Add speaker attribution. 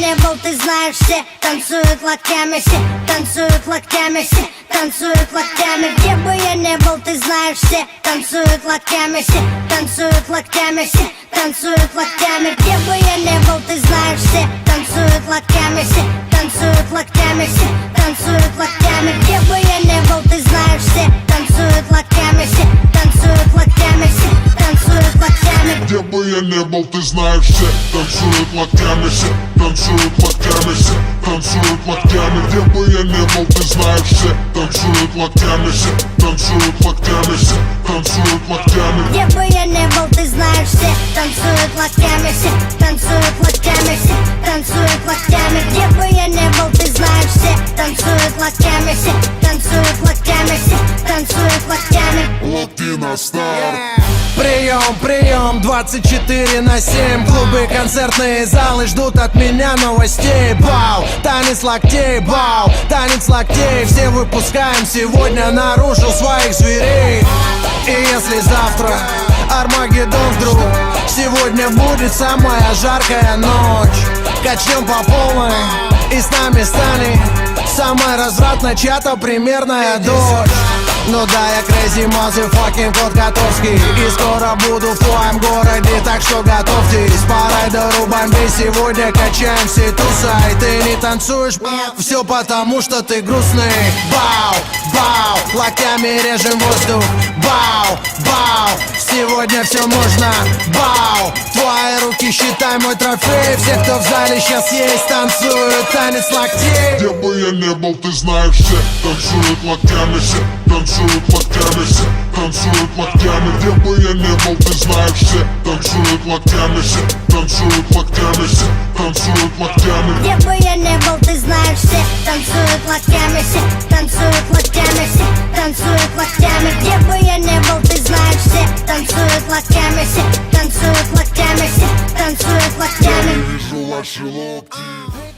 Speaker 1: не был, ты знаешь, все танцуют локтями, все танцуют локтями, все танцуют локтями. Где бы я не был, ты знаешь, все танцуют локтями, все танцуют локтями, все танцуют локтями. Где бы я не был, ты знаешь, все танцуют локтями, все танцуют локтями, все танцуют локтями. Где бы я не был, ты знаешь, все танцуют локтями, все танцуют локтями, все танцуют локтями.
Speaker 2: Где бы я не был, ты знаешь, все танцуют локтями, все танцуют локтями, все танцуют локтями. Где бы я не был, ты знаешь, все танцуют локтями, все танцуют локтями, все танцуют локтями.
Speaker 1: Где бы я не был, ты знаешь, все танцуют локтями, все танцуют локтями, все танцуют локтями. Где бы я не был, ты знаешь, все танцуют локтями, все танцуют локтями, все танцуют локтями.
Speaker 2: Локти на старт.
Speaker 3: Прием, прием, 24/7. Клубы, концертные залы ждут от меня новостей. Бау, танец локтей, бау, танец локтей. Все выпускаем сегодня наружу своих зверей. И если завтра Армагеддон вдруг, сегодня будет самая жаркая ночь. Качнем по полной и с нами станет самая развратная чья-то примерная дочь. Ну да, я crazy motherfucking кот Котовский, и скоро буду в твоем городе, так что готовьтесь. По райдеру бомбей сегодня качаем все туса. И ты не танцуешь, все потому что ты грустный. Бау, бау, локтями режем воздух. Бау, бау, сегодня все можно. Бау, твои руки считай мой трофей. Все, кто в зале сейчас есть, танцуют танец локтей.
Speaker 2: Где бы я не был, ты знаешь, все танцуют локтями, все танцуют локтями, все танцуют локтями. Где бы я не был, ты знаешь, все танцуют локтями, все танцуют локтями, все танцуют локтями.
Speaker 1: Где бы я не был, ты знаешь, все танцуют локтями, все танцуют локтями, все танцуют локтями. Где бы я не был, ты знаешь, все танцуют локтями, все танцуют локтями, все танцуют локтями.
Speaker 2: Я вижу ваши локти.